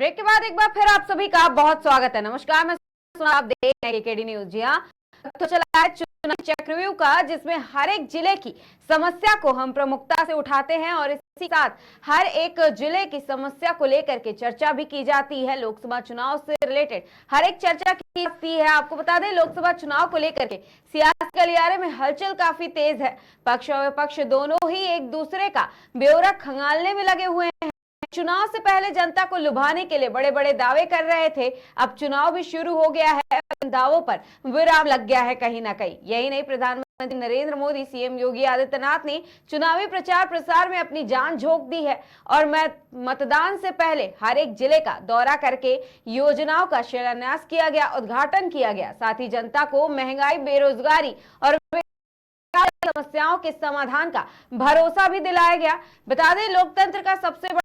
Break के बाद एक बार फिर आप सभी का बहुत स्वागत है। नमस्कार, मैं आप देख रहे हैं केकेडी न्यूज। जी हाँ, तो चला है चुनाव चक्रव्यूह का, जिसमें हर एक जिले की समस्या को हम प्रमुखता से उठाते हैं और इसी साथ हर एक जिले की समस्या को लेकर के चर्चा भी की जाती है। लोकसभा चुनाव से रिलेटेड हर एक चर्चा की जाती है। आपको बता दें, लोकसभा चुनाव को लेकर के सियासी गलियारे में हलचल काफी तेज है। पक्ष और विपक्ष दोनों ही एक दूसरे का ब्यौरा खंगालने में लगे हुए हैं। चुनाव से पहले जनता को लुभाने के लिए बड़े बड़े दावे कर रहे थे। अब चुनाव भी शुरू हो गया है, दावों पर विराम लग गया है कहीं ना कहीं। यही नहीं, प्रधानमंत्री नरेंद्र मोदी, सीएम योगी आदित्यनाथ ने चुनावी प्रचार प्रसार में अपनी जान झोंक दी है और मतदान से पहले हर एक जिले का दौरा करके योजनाओं का शिलान्यास किया गया, उद्घाटन किया गया। साथ ही जनता को महंगाई, बेरोजगारी और समस्याओं के समाधान का भरोसा भी दिलाया गया। बता दें, लोकतंत्र का सबसे बड़ा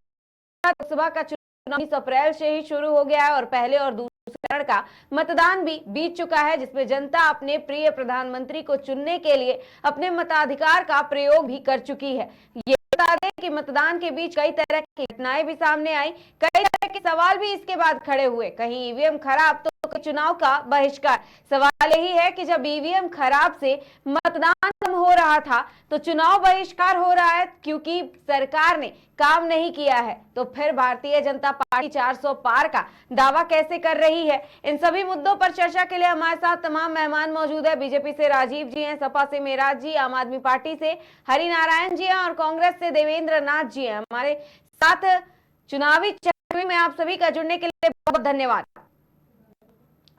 लोकसभा का चुनाव 20 अप्रैल से ही शुरू हो गया है और पहले और दूसरे चरण का मतदान भी बीत चुका है, जिसमें जनता अपने प्रिय प्रधानमंत्री को चुनने के लिए अपने मताधिकार का प्रयोग भी कर चुकी है। ये बता दें कि मतदान के बीच कई तरह की घटनाएं भी सामने आई, कई तरह के सवाल भी इसके बाद खड़े हुए। कहीं ईवीएम खराब तो चुनाव का बहिष्कार। सवाल यही है कि जब ईवीएम खराब से मतदान कम हो रहा था तो चुनाव बहिष्कार हो रहा है, क्योंकि सरकार ने काम नहीं किया है। तो फिर भारतीय जनता पार्टी 400 पार का दावा कैसे कर रही है? इन सभी मुद्दों पर चर्चा के लिए हमारे साथ तमाम मेहमान मौजूद है। बीजेपी से राजीव जी हैं, सपा से मेराज जी, आम आदमी पार्टी से हरिनारायण जी हैं और कांग्रेस से देवेंद्र नाथ जी हैं हमारे साथ। चुनावी चक्रव्यूह में आप सभी का जुड़ने के लिए बहुत धन्यवाद।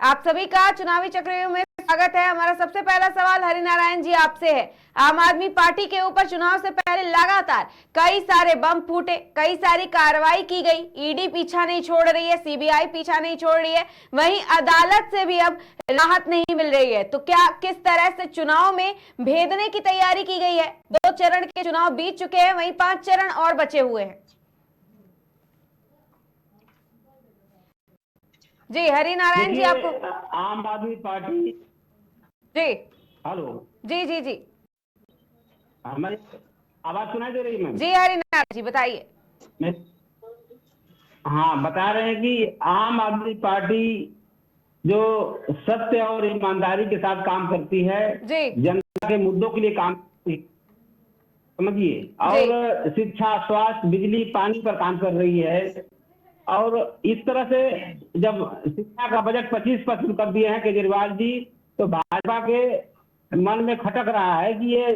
आप सभी का चुनावी चक्रव्यूह में स्वागत है। हमारा सबसे पहला सवाल हरिनारायण जी आपसे है। आम आदमी पार्टी के ऊपर चुनाव से पहले लगातार कई सारे बम फूटे, कई सारी कार्रवाई की गई। ईडी पीछा नहीं छोड़ रही है, सीबीआई पीछा नहीं छोड़ रही है, वहीं अदालत से भी अब राहत नहीं मिल रही है। तो क्या किस तरह से चुनाव में भेदने की तैयारी की गई है? 2 चरण के चुनाव बीत चुके हैं, वहीं 5 चरण और बचे हुए हैं। जी हरिनारायण जी, आपको आम आदमी पार्टी। जी हेलो जी जी जी, हमारी आवाज सुनाई दे रही है मैम? जी हरिनारायण जी बताइए। मैं हाँ बता रहे हैं कि आम आदमी पार्टी जो सत्य और ईमानदारी के साथ काम करती है, जी जनता के मुद्दों के लिए काम करती है, समझिए, और शिक्षा, स्वास्थ्य, बिजली, पानी पर काम कर रही है। और इस तरह से जब शिक्षा का बजट 25% कर दिए हैं केजरीवाल जी, तो भाजपा के मन में खटक रहा है कि ये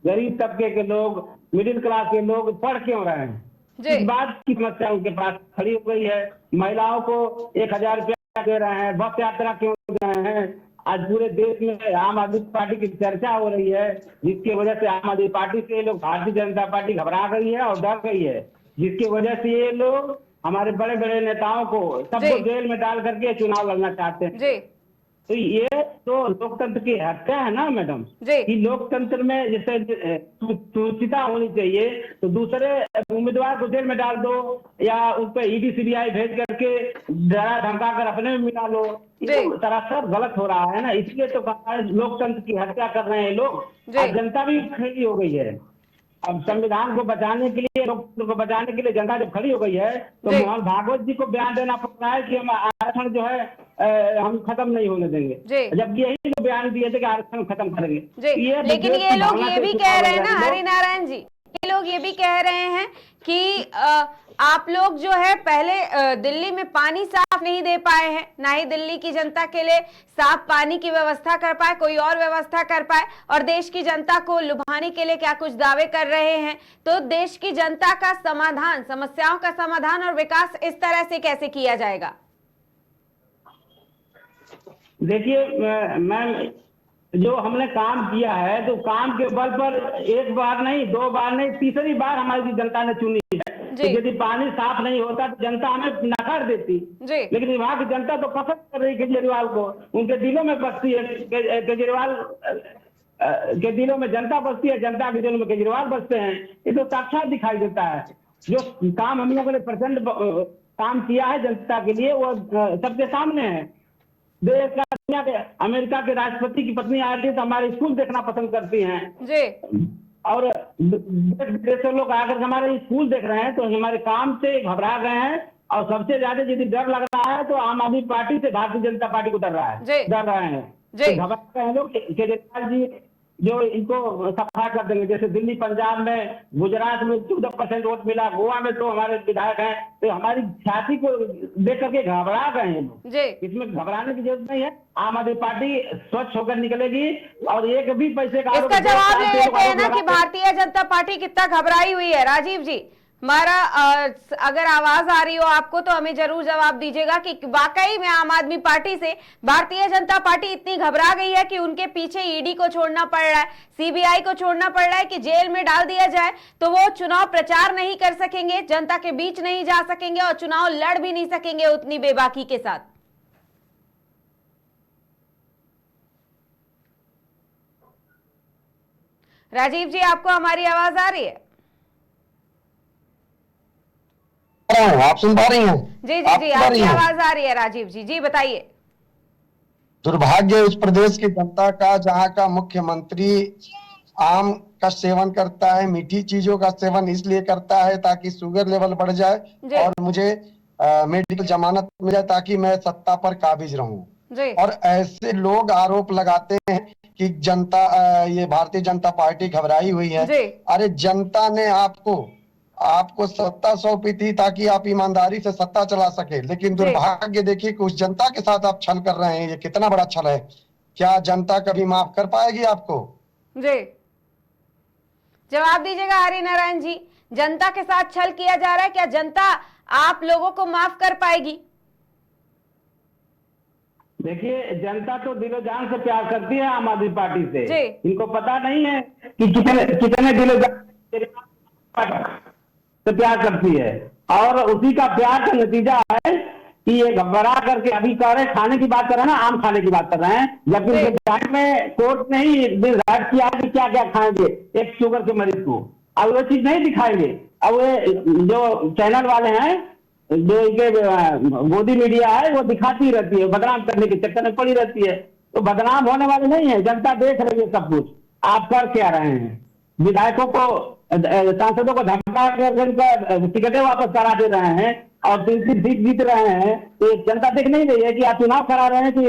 गरीब तबके के लोग, मिडिल क्लास के लोग पढ़ क्यों रहे हैं। इस बात की समस्या उनके पास खड़ी हो गई है। महिलाओं को 1000 रुपया दे रहे हैं, बस यात्रा क्यों दे रहे हैं। आज पूरे देश में आम आदमी पार्टी की चर्चा हो रही है, जिसकी वजह से आम आदमी पार्टी से लोग, भारतीय जनता पार्टी घबरा गई है और डर गई है, जिसकी वजह से ये लोग हमारे बड़े बड़े नेताओं को सबको जेल में डाल करके चुनाव लड़ना चाहते हैं। जी। तो ये तो लोकतंत्र की हत्या है ना मैडम, कि लोकतंत्र में जैसे सुचिता होनी चाहिए, तो दूसरे उम्मीदवार को जेल में डाल दो या उस पर ईडी सीबीआई भेज करके डरा धमका कर अपने में मिला लो। ये तो सरासर गलत हो रहा है ना, इसलिए तो लोकतंत्र की हत्या कर रहे हैं लोग। जनता भी खड़ी हो गई है। अब संविधान को बचाने के लिए, लोकतंत्र को बचाने के लिए जनता जब खड़ी हो गई है, तो मोहन भागवत जी को बयान देना पड़ रहा है कि हम आरक्षण जो है हम खत्म नहीं होने देंगे, जबकि यही लोग बयान दिए थे कि आरक्षण खत्म करेंगे। लेकिन ये लोग ये भी कह रहे हैं ना हरिनारायण जी, ये लोग ये भी कह रहे हैं कि आप लोग जो है पहले दिल्ली में पानी साफ नहीं दे पाए हैं, ना ही दिल्ली की जनता के लिए साफ पानी की व्यवस्था कर पाए, कोई और व्यवस्था कर पाए, और देश की जनता को लुभाने के लिए क्या कुछ दावे कर रहे हैं। तो देश की जनता का समाधान, समस्याओं का समाधान और विकास इस तरह से कैसे किया जाएगा? देखिए मैम, जो हमने काम किया है, तो काम के बल पर एक बार नहीं, 2 बार नहीं, तीसरी बार हमारी जनता ने चुनी है। तो यदि पानी साफ नहीं होता तो जनता हमें नकार देती, लेकिन वहां की जनता तो पसंद कर रही केजरीवाल को, उनके दिलों में बसती है केजरीवाल के दिलों में जनता बसती है, जनता के दिलों में केजरीवाल बसते हैं। ये तो साक्षात दिखाई देता है। जो काम हम लोगों ने प्रचंड काम किया है जनता के लिए, वो सबके सामने है। देश का, दुनिया के, अमेरिका के राष्ट्रपति की पत्नी आती है तो हमारे स्कूल देखना पसंद करती हैं जी। और देश विदेश से लोग आकर हमारे स्कूल देख रहे हैं, तो हमारे काम से घबरा गए हैं और सबसे ज्यादा यदि डर लग रहा है तो आम आदमी पार्टी से भारतीय जनता पार्टी को डर रहा है, जी। डर रहे हैं, जी। तो घबरा रहे हैं लोग कि केजरीवाल जी जो इनको सफा कर देंगे। जैसे दिल्ली, पंजाब में, गुजरात में 14% वोट मिला, गोवा में तो हमारे विधायक हैं, तो हमारी छाती को देख करके घबरा गए हैं लोग। जी। इसमें घबराने की जरूरत नहीं है। आम आदमी पार्टी स्वच्छ होकर निकलेगी और एक भी पैसे का इसका जवाब ले लेते हैं ना कि भारतीय जनता पार्टी कितना घबराई हुई है। राजीव जी, हमारा अगर आवाज आ रही हो आपको तो हमें जरूर जवाब दीजिएगा कि वाकई में आम आदमी पार्टी से भारतीय जनता पार्टी इतनी घबरा गई है कि उनके पीछे ईडी को छोड़ना पड़ रहा है, सीबीआई को छोड़ना पड़ रहा है कि जेल में डाल दिया जाए तो वो चुनाव प्रचार नहीं कर सकेंगे, जनता के बीच नहीं जा सकेंगे और चुनाव लड़ भी नहीं सकेंगे उतनी बेबाकी के साथ। राजीव जी, आपको हमारी आवाज आ रही है? आप सुन पा रही हैं? जी जी जी, आपकी आवाज आ रही है राजीव जी, जी बताइए। दुर्भाग्य उस प्रदेश की जनता का जहां का मुख्यमंत्री आम का सेवन करता है, मीठी चीजों का सेवन इसलिए करता है ताकि शुगर लेवल बढ़ जाए और मुझे मेडिकल जमानत मिल जाए ताकि मैं सत्ता पर काबिज रहूं। और ऐसे लोग आरोप लगाते हैं कि जनता ये भारतीय जनता पार्टी घबराई हुई है। अरे जनता ने आपको सत्ता सौंपी थी ताकि आप ईमानदारी से सत्ता चला सके, लेकिन दुर्भाग्य देखिए कि उस जनता के साथ आप छल कर रहे हैं। ये कितना बड़ा छल है। क्या जनता कभी माफ कर पाएगी आपको? जी, जवाब दीजिएगा हरि नारायण जी, जनता के साथ छल किया जा रहा है, क्या जनता आप लोगों को माफ कर पाएगी? देखिए, जनता तो दिलो जान से प्यार करती है आम आदमी पार्टी से। इनको पता नहीं है कि कितने दिलो जान से प्यार करती है, और उसी का प्यार का नतीजा है कि ये घबरा करके अभी कह रहे खाने की बात कर रहे हैं ना, आम खाने की बात कर रहे हैं, जबकि जांच में कोर्ट ने ही निर्धारित किया कि क्या क्या खाएंगे एक शुगर के मरीज को। अब वो चीज नहीं दिखाएंगे। अब वो जो चैनल वाले हैं, जो इनके गोदी मीडिया है, वो दिखाती रहती है, बदनाम करने के चक्कर में पड़ी रहती है। तो बदनाम होने वाले नहीं है, जनता देख रही है सब कुछ। आप कर क्या रहे हैं? विधायकों को, सांसदों को धमका कर टिकटें वापस करा दे रहे हैं और 3 सीट जीत रहे हैं। तो जनता देख नहीं रही है कि आप चुनाव करा रहे हैं कि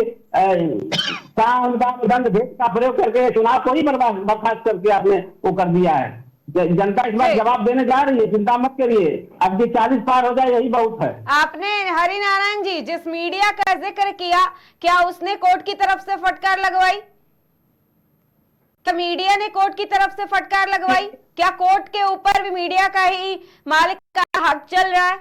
दंड भेद का प्रयोग करके चुनाव को ही बर्खास्त करके आपने वो कर दिया है। जनता इस बार जवाब देने जा रही है, चिंता मत करिए। अब ये 40 पार हो जाए यही बहुत है। आपने हरि नारायण जी जिस मीडिया का जिक्र किया, क्या उसने कोर्ट की तरफ से फटकार लगवाई? क्या मीडिया ने कोर्ट की तरफ से फटकार लगवाई? क्या कोर्ट के ऊपर भी मीडिया का ही मालिक का हक चल रहा है?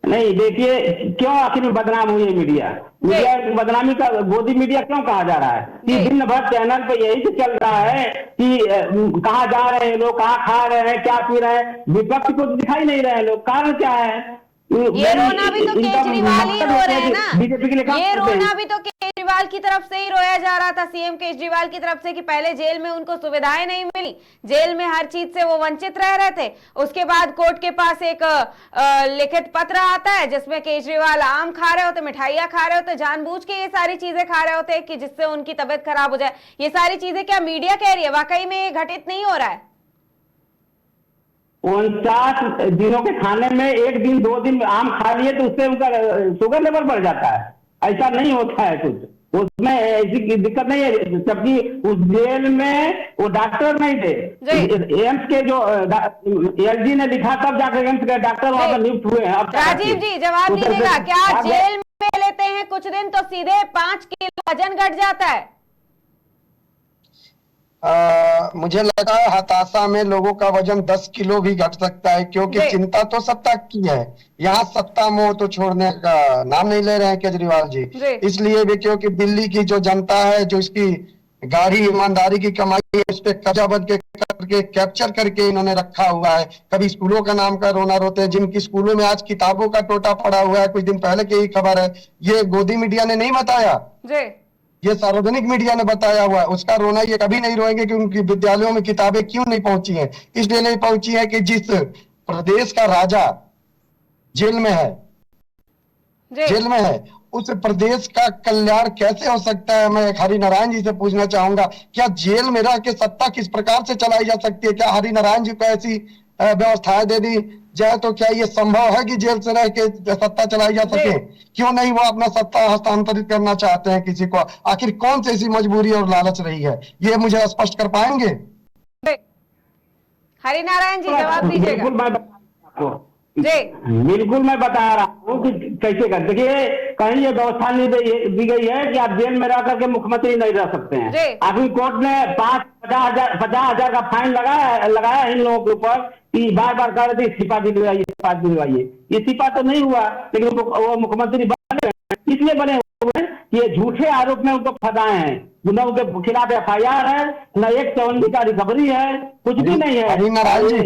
नहीं, देखिए, क्यों आखिर में बदनाम हुई है मीडिया? मीडिया की बदनामी का गोदी मीडिया क्यों कहा जा रहा है? कि दिन भर चैनल पे यही तो चल रहा है कि कहाँ जा रहे हैं लोग, कहाँ खा रहे हैं, क्या पी रहे हैं। विपक्ष को दिखाई नहीं रहे लोग, कारण क्या है? ये रोना भी तो केजरीवाल ही रो रहे हैं ना। बीजेपी के लिए ये रोना भी तो केजरीवाल की तरफ से ही रोया जा रहा था, सीएम केजरीवाल की तरफ से, कि पहले जेल में उनको सुविधाएं नहीं मिली, जेल में हर चीज से वो वंचित रह रहे थे। उसके बाद कोर्ट के पास एक लिखित पत्र आता है जिसमें केजरीवाल आम खा रहे होते, मिठाइयां खा रहे होते, जानबूझ के ये सारी चीजें खा रहे होते कि जिससे उनकी तबियत खराब हो जाए। ये सारी चीजें क्या मीडिया कह रही है? वाकई में ये घटित नहीं हो रहा है? 49 दिनों के खाने में 1 दिन 2 दिन आम खा लिए तो उससे उनका शुगर लेवल बढ़ जाता है? ऐसा नहीं होता है कुछ, उसमें ऐसी दिक्कत नहीं है। जबकि उस जेल में वो डॉक्टर नहीं थे, एम्स के जो एलजी ने लिखा तब जाकर एम्स के डॉक्टर वहां पर नियुक्त हुए हैं। राजीव जी, जवाब दीजिएगा, क्या जेल में लेते हैं कुछ दिन तो सीधे 5 किलो वजन घट जाता है? मुझे लगा हताशा में लोगों का वजन 10 किलो भी घट सकता है, क्योंकि चिंता तो सत्ता की है। यहाँ सत्ता मोह तो छोड़ने का नाम नहीं ले रहे हैं केजरीवाल जी। इसलिए भी क्योंकि दिल्ली की जो जनता है, जो इसकी गाढ़ी ईमानदारी की कमाई है, उस पर कब्जाबंद करके कैप्चर करके इन्होंने रखा हुआ है। कभी स्कूलों का नाम का रोना रोते हैं, जिनकी स्कूलों में आज किताबों का टोटा पड़ा हुआ है। कुछ दिन पहले की ही खबर है, ये गोदी मीडिया ने नहीं बताया, ये सार्वजनिक मीडिया ने बताया हुआ है। उसका रोना ये कभी नहीं रोएंगे कि उनकी विद्यालयों में किताबें क्यों नहीं पहुंची हैं। इसलिए नहीं पहुंची है कि जिस प्रदेश का राजा जेल में है, उस प्रदेश का कल्याण कैसे हो सकता है? मैं हरि नारायण जी से पूछना चाहूंगा, क्या जेल में रह के सत्ता किस प्रकार से चलाई जा सकती है? क्या हरि नारायण जी को ऐसी व्यवस्थाएं दे दी जाए तो क्या ये संभव है कि जेल से रह के सत्ता चलाई जा सके? क्यों नहीं वो अपना सत्ता हस्तांतरित करना चाहते हैं किसी को? आखिर कौन सी ऐसी मजबूरी और लालच रही है, ये मुझे स्पष्ट कर पाएंगे? हरिनारायण जी जवाब दीजिएगा। बिल्कुल मैं बता आपको, जी बिल्कुल मैं बता रहा हूँ कि कैसे कर। देखिए, कहीं ये व्यवस्था नहीं दी गई है कि आप जेल में रह करके मुख्यमंत्री नहीं रह सकते हैं। अभी कोर्ट ने 50,000 का फाइन लगाया इन लोगों के ऊपर कि बार बार कह रहे थे इस्तीफा दिलवाइए, इस्तीफा दिलवाइए। इस्तीफा तो नहीं हुआ, लेकिन वो मुख्यमंत्री बन गए। इसलिए बने हुए ये झूठे आरोप में उनको फंसाए हैं। न उनके खिलाफ FIR है, न 154 का रिकवरी है, कुछ भी नहीं है। हरिनारायण जी,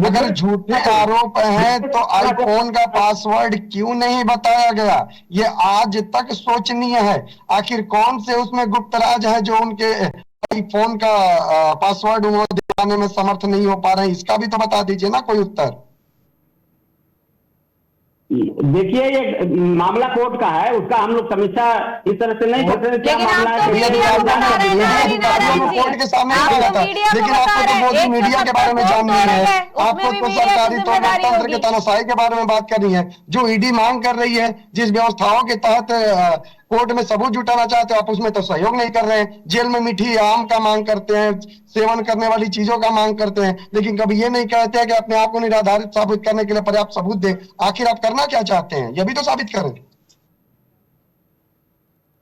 अगर झूठे आरोप हैं तो आईफोन का पासवर्ड क्यों नहीं बताया गया? ये आज तक सोचनीय है। आखिर कौन से उसमें गुप्त राज है जो उनके आईफोन का पासवर्ड वो दिलाने में समर्थ नहीं हो पा रहे हैं? इसका भी तो बता दीजिए ना कोई उत्तर। देखिए, ये मामला कोर्ट का है, उसका हम लोग समीक्षा इस तरह से नहीं करते। क्या मामला है कोर्ट के सामने लेकिन आपको तो मोदी मीडिया के बारे में जाननी है, आपको तो सरकारी तो लोकतंत्र के तानाशाही के बारे में बात करनी है। जो ईडी मांग कर रही है, जिस व्यवस्थाओं के तहत कोर्ट में सबूत जुटाना चाहते हो आप, उसमें तो सहयोग नहीं कर रहे हैं। जेल में मीठी आम का मांग करते हैं, सेवन करने वाली चीजों का मांग करते हैं, लेकिन कभी ये नहीं कहते हैं कि अपने आप को निराधारित साबित करने के लिए पर्याप्त सबूत दें। आखिर आप करना क्या चाहते हैं, ये भी तो साबित करें।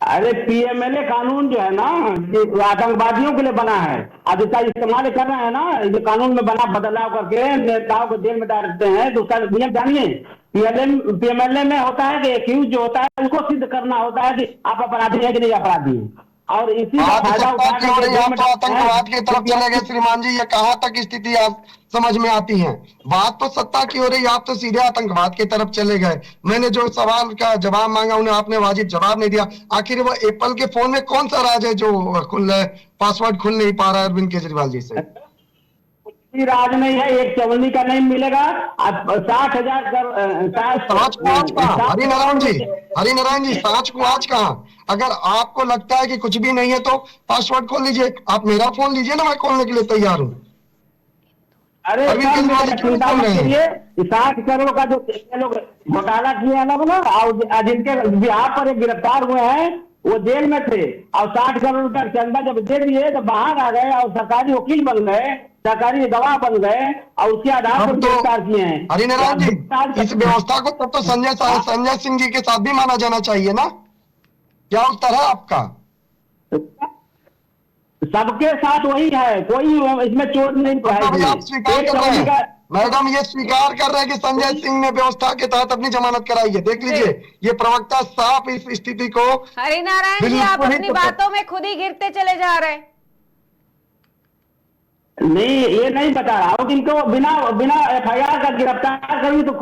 अरे PMLA कानून जो है ना, ये आतंकवादियों के लिए बना है। अब इसका इस्तेमाल कर रहे हैं ना, ये कानून में बना बदलाव करके नेताओं को जेल में डालते हैं। तो उसका नियम जानिए, PMLA में होता है कि एक्यूज जो होता है उसको सिद्ध करना होता है कि आप अपराधी है कि नहीं अपराधी है। और इसी का फायदा आतंकवाद की तरफ चले गए श्रीमान जी, ये कहाँ तक स्थिति आप समझ में आती है? बात तो सत्ता की हो रही, आप तो सीधे आतंकवाद की तरफ चले गए। मैंने जो सवाल का जवाब मांगा उन्हें आपने वाजिब जवाब नहीं दिया। आखिर वो एप्पल के फोन में कौन सा राज है जो पासवर्ड खुल नहीं पा रहा है अरविंद केजरीवाल जी से? राज नहीं है, 154 का नहीं मिलेगा। 60,000 हरिनारायण जी, सांच को आज कहाँ? अगर आपको लगता है कि कुछ भी नहीं है तो पासवर्ड खोल लीजिए। आप मेरा फोन लीजिए ना, मैं खोलने के लिए तैयार हूँ। अरे 60 करोड़ का जो लोग घोटाला किया ना बोला, और जिनके बिहार पर गिरफ्तार हुए हैं वो जेल में थे, और 60 करोड़ का चंदा जब दे दिए तो बाहर आ गए और सरकारी वकील बन गए, सरकारी गवाह बन गए, और उसके आधार पर गिरफ्तार किए हैं। हरिनारायण जी, इस व्यवस्था को तब तो संजय सिंह जी के साथ भी माना जाना चाहिए ना? क्या उत्तर है आपका? सबके साथ वही है, कोई इसमें चोट नहीं पाएगी। आप स्वीकार कर रहे हैं, मैडम ये स्वीकार कर रहे हैं कि संजय सिंह ने व्यवस्था के तहत अपनी जमानत कराई है। देख लीजिए, ये प्रवक्ता साफ इस स्थिति को। हरिनारायण जी, आप अपनी बातों में खुद ही गिरते चले जा रहे हैं। नहीं, ये नहीं बता रहा हूँ, इनको बिना FIR का गिरफ्तार करेंगे तो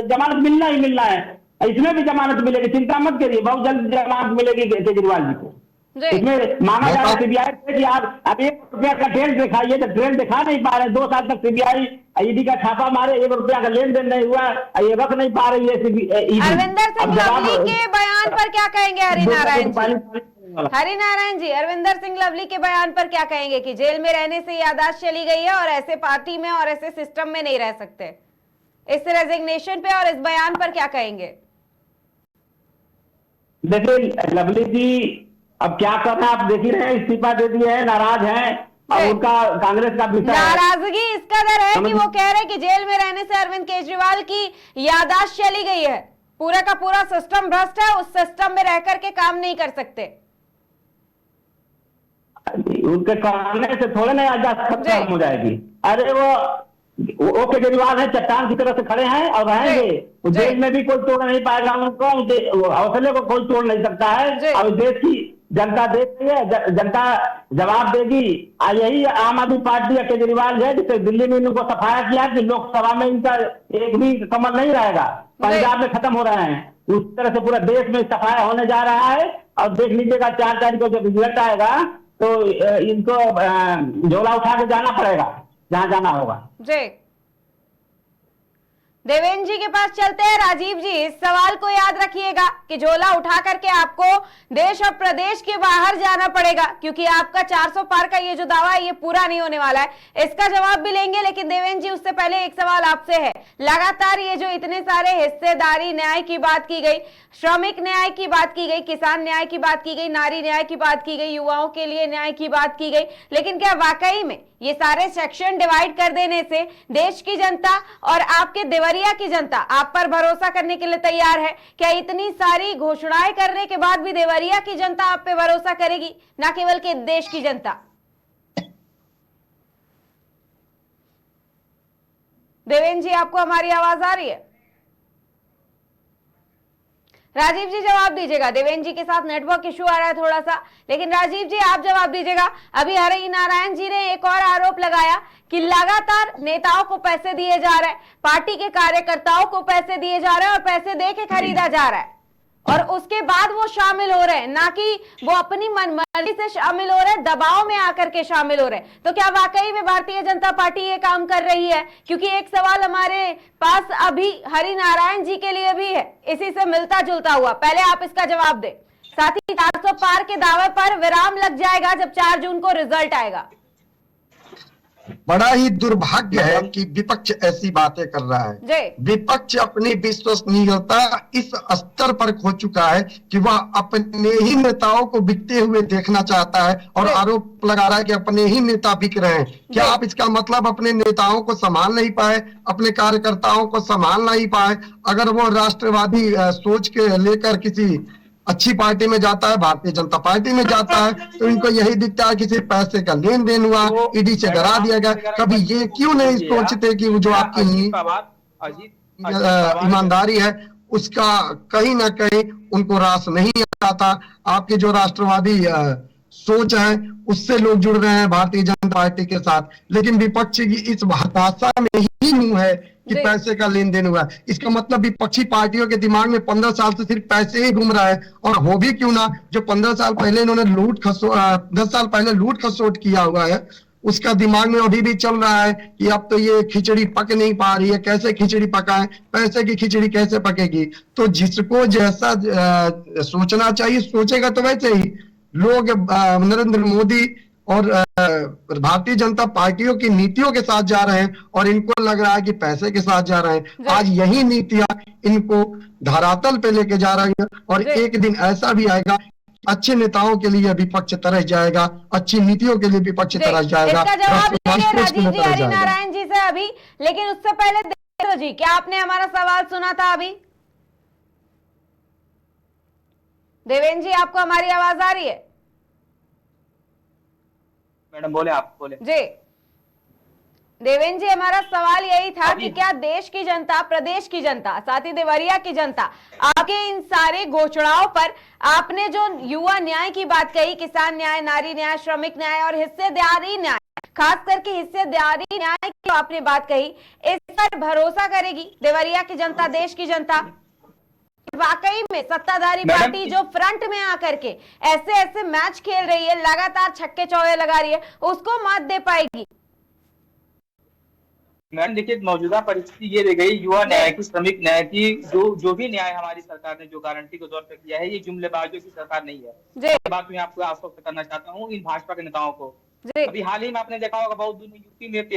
जमानत मिलना ही मिलना है। इसमें भी जमानत मिलेगी, चिंता मत करिए, बहुत जल्द जमानत मिलेगी केजरीवाल जी को। इसमें मांगा जा रहा है CBI से कि आप 1 रुपया का ट्रेन दिखाइए, तो ट्रेन दिखा नहीं पा रहे। 2 साल तक CBI ED का छापा मारे, 1 रुपया का लेन देन नहीं हुआ, ये रख नहीं पा रही है ED। अरविंदर सिंह लवली के बयान पर क्या कहेंगे हरिनारायण जी? अरविंदर सिंह लवली के बयान पर क्या कहेंगे कि जेल में रहने से याददाश्त चली गई है और ऐसे पार्टी में और ऐसे सिस्टम में नहीं रह सकते? इस रेजिग्नेशन पे और इस बयान पर क्या कहेंगे? देखिए लवली जी अब क्या कर रहे हैं आप देख ही रहे हैं, इस्तीफा दे दिए है, नाराज हैं, और उनका कांग्रेस का विषय नाराजगी इस कदर है कि वो कह रहे हैं कि जेल में रहने से अरविंद केजरीवाल की याददाश्त चली गई है, पूरा का पूरा सिस्टम भ्रष्ट है, उस सिस्टम में रह करके काम नहीं कर सकते। उनके कहने से थोड़े ना याददाश्त खत्म हो जाएगी। अरे वो केजरीवाल है, चट्टान की तरह से खड़े हैं और रहेंगे। जेल में भी कोई तोड़ नहीं पाएगा उनको, हौसले को कोई तोड़ नहीं सकता है। और देश की जनता देख रही है, जनता जवाब देगी। यही आम आदमी पार्टी या केजरीवाल है जिसे दिल्ली में इनको सफाया किया कि लोकसभा में इनका एक भी कमल नहीं रहेगा, पंजाब में खत्म हो रहे हैं। उस तरह से पूरा देश में सफाया होने जा रहा है। और देख लीजिएगा 4 तारीख को जब रिजल्ट आएगा तो इनको झोला उठा के जाना पड़ेगा जहां जाना होगा। जी देवेंद्र जी के पास चलते हैं। राजीव जी, इस सवाल को याद रखिएगा कि झोला उठा करके आपको देश और प्रदेश के बाहर जाना पड़ेगा, क्योंकि आपका 400 पार का ये जो दावा है ये पूरा नहीं होने वाला है। इसका जवाब भी लेंगे, लेकिन देवेंद्र जी उससे पहले एक सवाल आपसे है। लगातार ये जो इतने सारे हिस्सेदारी न्याय की बात की गई, श्रमिक न्याय की बात की गई, किसान न्याय की बात की गई, नारी न्याय की बात की गई, युवाओं के लिए न्याय की बात की गई, लेकिन क्या वाकई में ये सारे सेक्शन डिवाइड कर देने से देश की जनता और आपके देवरिया की जनता आप पर भरोसा करने के लिए तैयार है? क्या इतनी सारी घोषणाएं करने के बाद भी देवरिया की जनता आप पे भरोसा करेगी, ना केवल के देश की जनता? देवेंद्र जी, आपको हमारी आवाज आ रही है? राजीव जी जवाब दीजिएगा। देवेंद्र जी के साथ नेटवर्क इशू आ रहा है थोड़ा सा, लेकिन राजीव जी आप जवाब दीजिएगा। अभी हरि नारायण जी ने एक और आरोप लगाया कि लगातार नेताओं को पैसे दिए जा रहे हैं, पार्टी के कार्यकर्ताओं को पैसे दिए जा रहे हैं और पैसे दे के खरीदा जा रहा है, और उसके बाद वो शामिल हो रहे हैं, ना कि वो अपनी मनमर्जी से शामिल हो रहे हैं, दबाव में आकर के शामिल हो रहे हैं। तो क्या वाकई में भारतीय जनता पार्टी ये काम कर रही है? क्योंकि एक सवाल हमारे पास अभी हरि नारायण जी के लिए भी है, इसी से मिलता जुलता हुआ। पहले आप इसका जवाब दें। साथ ही 400 पार के दावे पर विराम लग जाएगा जब 4 जून को रिजल्ट आएगा। बड़ा ही दुर्भाग्य है कि विपक्ष ऐसी बातें कर रहा है। विपक्ष अपनी विश्वसनीयता इस स्तर पर खो चुका है कि वह अपने ही नेताओं को बिकते हुए देखना चाहता है और आरोप लगा रहा है कि अपने ही नेता बिक रहे हैं। क्या आप इसका मतलब अपने नेताओं को संभाल नहीं पाए, अपने कार्यकर्ताओं को संभाल नहीं पाए? अगर वो राष्ट्रवादी सोच के लेकर किसी अच्छी पार्टी में जाता है, भारतीय जनता पार्टी में जाता है, तो इनको यही दिखता है कि सिर्फ पैसे का लेन देन हुआ, ईडी से डरा दिया गया। कभी ये क्यों नहीं सोचते कि वो जो आपकी ईमानदारी है उसका कहीं ना कहीं उनको रास नहीं आता। आपके जो राष्ट्रवादी सोच है उससे लोग जुड़ रहे हैं भारतीय जनता पार्टी के साथ, लेकिन विपक्ष की इस हताशा में ही मुंह है कि पैसे का लेन देन हुआ है। इसका मतलब विपक्षी पार्टियों के दिमाग में 15 साल से सिर्फ पैसे ही घूम रहा है। और हो भी क्यों ना, जो 15 साल पहले इन्होंने 10 साल पहले लूट खसोट किया हुआ है, उसका दिमाग में अभी भी चल रहा है कि अब तो ये खिचड़ी पक नहीं पा रही है, कैसे खिचड़ी पकाएं, पैसे की खिचड़ी कैसे पकेगी। तो जिसको जैसा सोचना चाहिए सोचेगा, तो वैसे ही लोग नरेंद्र मोदी और भारतीय जनता पार्टियों की नीतियों के साथ जा रहे हैं और इनको लग रहा है कि पैसे के साथ जा रहे हैं। आज यही नीतियां इनको धरातल पे लेके जा रही है और एक दिन ऐसा भी आएगा अच्छे नेताओं के लिए विपक्ष तरस जाएगा, अच्छी नीतियों के लिए विपक्ष तरस जाएगा। इसका जवाब लेंगे राजीव जी हरि नारायण जी से अभी, लेकिन उससे पहले देवेंद्र जी, क्या आपने हमारा सवाल सुना था अभी? देवेंद्र जी, आपको हमारी आवाज आ रही है? मैडम बोले, आप बोले। जी देवेंद्र जी, हमारा सवाल यही था कि क्या देश की जनता, प्रदेश की जनता, साथ ही देवरिया की जनता आपके इन सारे घोषणाओं पर, आपने जो युवा न्याय की बात कही, किसान न्याय, नारी न्याय, श्रमिक न्याय और हिस्सेदारी न्याय, खास करके हिस्सेदारी न्याय की आपने बात कही, इस पर भरोसा करेगी देवरिया की जनता, देश की जनता? वाकई में सत्ताधारी पार्टी जो फ्रंट में आकर के ऐसे ऐसे मैच खेल रही है, लगातार छक्के चौके लगा रही है, उसको मात दे पाएगी? मैडम देखिए, मौजूदा परिस्थिति ये रह गई, युवा न्याय की, श्रमिक न्याय की, जो भी न्याय हमारी सरकार ने जो गारंटी के तौर पर किया है, ये जुमलेबाजों की सरकार नहीं है। ये बात मैं आपको आश्वस्त करना चाहता हूँ इन भाजपा के नेताओं को। अभी हाल ही में आपने देखा होगा, बहुत दूर में यूपी में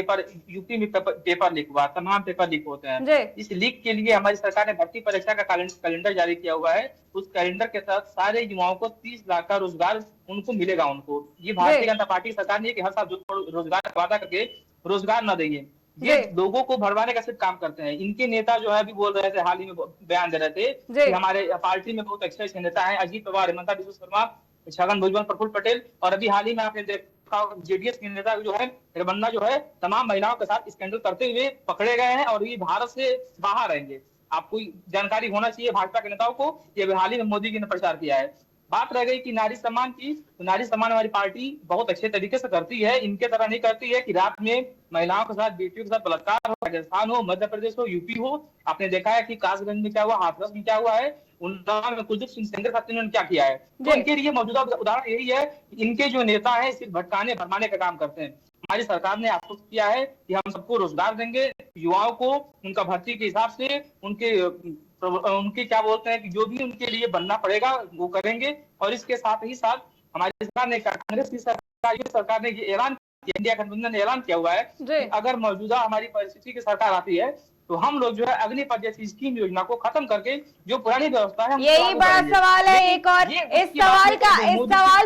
पेपर लीक हुआ, तमाम पेपर लीक होते हैं। इस लीक के लिए हमारी सरकार ने भर्ती परीक्षा का कैलेंडर जारी किया हुआ है। उस कैलेंडर के तहत सारे युवाओं को 30 लाख का रोजगार उनको मिलेगा। उनको ये भारतीय जनता पार्टी सरकार ने कि हर साल रोजगार वादा करके रोजगार न देंगे, ये लोगों को भरवाने का सिर्फ काम करते हैं। इनके नेता जो है अभी बोल रहे थे, हाल ही में बयान दे रहे थे कि हमारे पार्टी में बहुत अच्छे नेता हैं, अजीत पवार, हेमंता बिस्वा शर्मा, छगन भुजबल, प्रफुल्ल पटेल, और अभी हाल ही में आपने देखा जेडीएस के नेता जो है हिरबन्ना जो है, तमाम महिलाओं के साथ स्कैंडल करते हुए पकड़े गए हैं और ये भारत से बाहर रहेंगे। आपको जानकारी होना चाहिए भाजपा के नेताओं को, ये हाल ही में मोदी जी ने प्रचार किया है। बात रह गई कि नारी सम्मान की, तो नारी सम्मान हमारी पार्टी बहुत अच्छे तरीके से करती है। इनके तरह नहीं करती है कि रात में महिलाओं के साथ, बेटियों के साथ बलात्कार हो, राजस्थान हो, मध्य प्रदेश हो, यूपी हो। आपने देखा है कि कासगंज में क्या हुआ, हाथरस में क्या हुआ है, उन्नाव में कुलदीप सिंह सेंगर साहब ने क्या किया है। तो इनके लिए मौजूदा उदाहरण यही है, इनके जो नेता है सिर्फ भटकाने भरमाने का काम करते हैं। हमारी सरकार ने आश्वस्त किया है कि हम सबको रोजगार देंगे, युवाओं को उनका भर्ती के हिसाब से उनके क्या बोलते हैं कि जो भी उनके लिए बनना पड़ेगा वो करेंगे। और इसके साथ ही साथ हमारी सरकार ने, कांग्रेस की सरकार ने ये ऐलान, इंडिया गठबंधन ने ऐलान किया हुआ है कि अगर मौजूदा हमारी परिस्थिति की सरकार आती है तो हम लोग जो है अग्निपथ जैसी स्कीम योजना को खत्म करके जो पुरानी व्यवस्था है, यही बड़ा सवाल है। एक और इस सवाल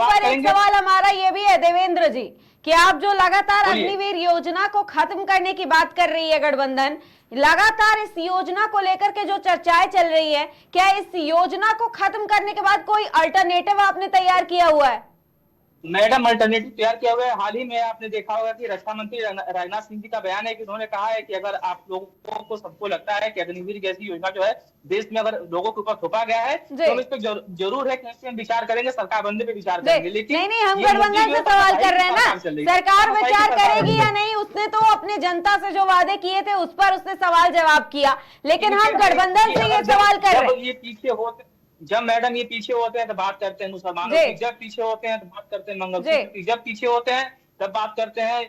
पर एक सवाल हमारा ये भी है देवेंद्र जी, कि आप जो लगातार अग्निवीर योजना को खत्म करने की बात कर रही है गठबंधन, लगातार इस योजना को लेकर के जो चर्चाएं चल रही है, क्या इस योजना को खत्म करने के बाद कोई अल्टरनेटिव आपने तैयार किया हुआ है? मैडम, अल्टरनेटिव तैयार किया हुआ है। हाल ही में आपने देखा होगा कि रक्षा मंत्री राजनाथ सिंह जी का बयान है कि उन्होंने कहा है कि अगर आप लोगों को सबको लगता है कि अग्निवीर जैसी योजना जो है देश में अगर लोगों के ऊपर थोपा गया है तो इस पर जरूर है कि इस पर हम विचार करेंगे, सरकार बनने पे विचार करेंगे। लेकिन नहीं, हम गठबंधन से सवाल कर रहे हैं ना, सरकार विचार करेगी या नहीं। उसने तो अपने जनता से जो वादे किए थे उस पर उसने सवाल जवाब किया, लेकिन हम गठबंधन से ये सवाल कर रहे हैं। ये पीछे होते, जब मैडम ये पीछे होते हैं तो बात करते हैं मुसलमानों की, जब पीछे होते हैं तो बात करते हैं मंगलसूत्र की, जब पीछे होते हैं तब बात करते हैं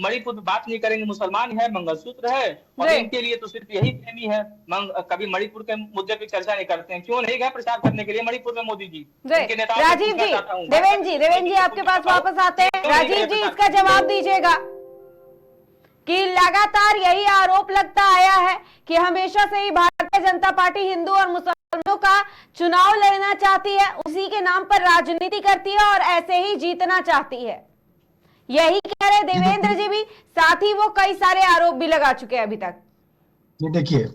मणिपुर में बात नहीं करेंगे, मुसलमान है, मंगलसूत्र है, और इनके लिए तो सिर्फ यही प्रेमी है। कभी मणिपुर के मुद्दे पे चर्चा नहीं करते हैं। क्यों नहीं गए प्रचार करने के लिए मणिपुर में मोदी जी? राजीव जी, देवेंद्र जी आपके पास वापस आते हैं। राजीव जी, इसका जवाब दीजिएगा कि लगातार यही आरोप लगता आया है कि हमेशा से ही भारतीय जनता पार्टी हिंदू और मुसलमानों का चुनाव लड़ना चाहती है, उसी के नाम पर राजनीति करती है और ऐसे ही जीतना चाहती है। यही कह रहे देवेंद्र जी भी, साथ ही वो कई सारे आरोप भी लगा चुके हैं अभी तक। ये देखिए,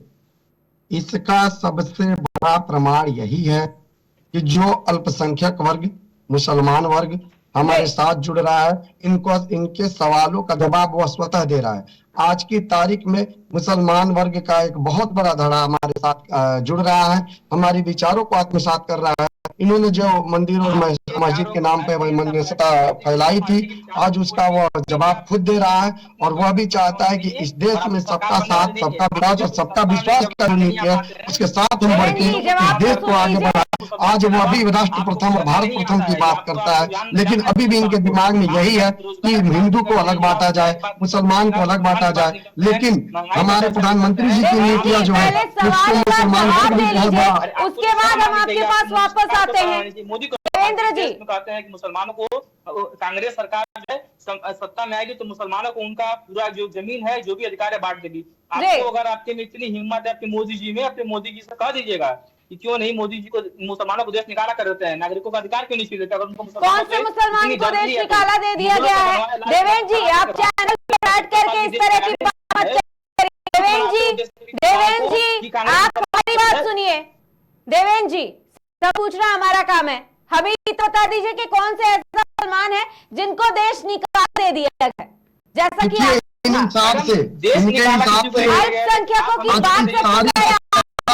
इसका सबसे बड़ा प्रमाण यही है कि जो अल्पसंख्यक वर्ग, मुसलमान वर्ग हमारे साथ जुड़ रहा है, इनको इनके सवालों का जवाब वह स्वतः दे रहा है। आज की तारीख में मुसलमान वर्ग का एक बहुत बड़ा धड़ा हमारे साथ जुड़ रहा है, हमारे विचारों को आत्मसात कर रहा है। इन्होंने जो मंदिर और मस्जिद के नाम पे मनमानिता फैलाई थी, आज उसका वह जवाब खुद दे रहा है। और वह भी चाहता है कि इस देश में सबका साथ, सबका विकास और सबका विश्वास का जो नीति है उसके साथ हम बढ़ के इस देश को आगे बढ़ाए। आज वह भी राष्ट्र प्रथम और भारत प्रथम की बात करता है, लेकिन अभी भी इनके दिमाग में यही है कि हिंदू को अलग बांटा जाए, मुसलमान को अलग बांटा जाए। लेकिन हमारे प्रधानमंत्री जी की नीतियां जो है उसको मुसलमान उसके बाद हम आपके पास वापस आते हैं। मोदी को देवेंद्र जी कहते हैं कि मुसलमानों को कांग्रेस सरकार जो है सत्ता में आएगी तो मुसलमानों को उनका पूरा जो जमीन है, जो भी अधिकार है, बांट देगी। आपको अगर आपके में इतनी हिम्मत है आपके मोदी जी में, अपने मोदी जी से कह दीजिएगा कि क्यों नहीं मोदी जी को, मुसलमानों को देश निकाला कर देते हैं, नागरिकों का अधिकार क्यों नहीं छीन लेते? अगर कौन से मुसलमान को देश निकाला दे दिया गया है? देवेंद्र जी, आप चैनल पे बैठ करके इस तरह की बात करें। देवेंद्र जी आप हमारी बात सुनिए। देवेंद्र जी, सब पूछना हमारा काम है, हमें तो बता दीजिए कि कौन से ऐसा मुसलमान है जिनको देश निकाल दे दिया गया है? जैसा कि अल्पसंख्यकों की बात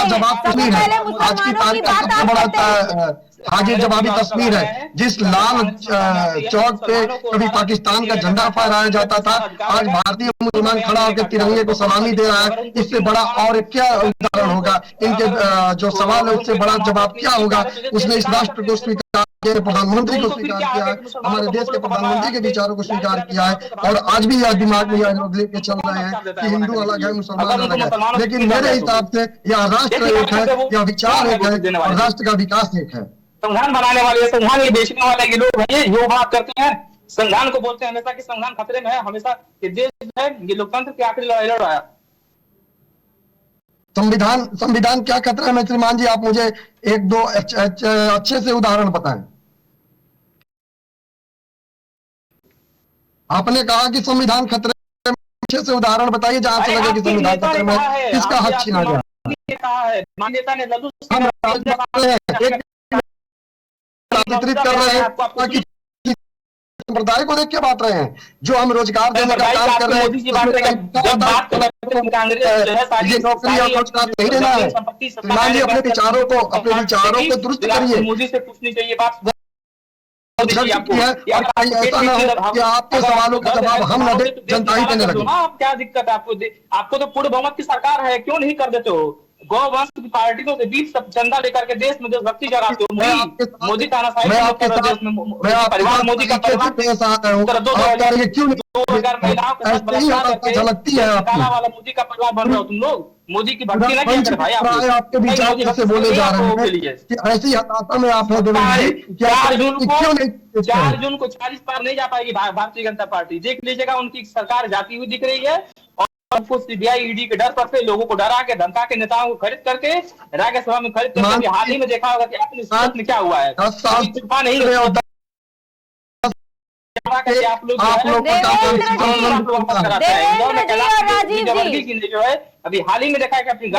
जवाब तस्वीर है, आज की तारीख का सबसे बड़ा हाजिर जवाबी तस्वीर है। जिस लाल चौक पे कभी पाकिस्तान का झंडा फहराया जाता था, आज भारतीय मुसलमान खड़ा होकर तिरंगे को सलामी दे रहा है। इससे बड़ा और क्या उदाहरण होगा? इनके जो सवाल है उससे बड़ा जवाब क्या होगा? उसने इस राष्ट्र को स्वीकार किया, प्रधानमंत्री को स्वीकार किया है, हमारे देश के प्रधानमंत्री के विचारों को स्वीकार किया है, और आज भी यह दिमाग में लेके चल रहे हैं कि हिंदू अलग है, मुसलमान अलग है। लेकिन मेरे हिसाब से यह राष्ट्र एक है, यह विचार एक है, और राष्ट्र का विकास एक है। संविधान बनाने वाले, संविधान ये बेचने वाले ये लोग हैं, ये बात करते हैं। संविधान को बोलते हैं हमेशा कि संविधान खतरे में है, हमेशा ये देश है, ये लोकतंत्र की आखिरी लड़ाई लड़ रहा है। संविधान क्या खतरा है? श्रीमान जी, आप मुझे एक दो अच्छे से उदाहरण बताएं। आपने कहा कि संविधान खतरे में, अच्छे से उदाहरण बताइए जहां से लगे कि संविधान खतरे में, किसका हक छीना गया? एकत्रित कर रहे हैं ताकि संप्रदाय को देख के बांट रहे हैं। जो हम रोजगार देने का काम कर रहे हैं, ये नौकरी और रोजगार नहीं देना है। श्रीमान जी, अपने विचारों को दुरुस्त करिए। मोदी से पूछनी चाहिए बात है, और ऐसा ना हो कि आपके सवालों का जवाब हम न दे, जनता ही देने लगे। क्या दिक्कत है आपको? आपको तो पूर्ण बहुमत की सरकार है, क्यों नहीं कर देते हो? गौवंश की पार्टियों के बीच सब चंदा लेकर के देश में देशभक्ति जगाते हो। मोदी तानाशाही परिवार, मोदी का परिवार 2,000 महिलाओं के साथ बलात्कार करके काला वाला मोदी का परिवार बन रहे हो तुम लोग। मोदी की भक्ति ना किया भाई आपके विचार कैसे बोले जा रहे हैं कि ऐसी हताशा में आप हैं। 4 जून को 40 पार नहीं जा पाएगी भारतीय जनता पार्टी। देख लीजिएगा उनकी सरकार जाती हुई दिख रही है और उनको सीबीआई ईडी के डर पर से लोगों को डरा के धमका के नेताओं को खरीद करके राज्यसभा में खरीद करके हाल ही में देखा होगा कि अपने सूरत में क्या हुआ है। 10 साल छुपा नहीं आप लोग जो है अभी हाल ही में देखा है कि अपनी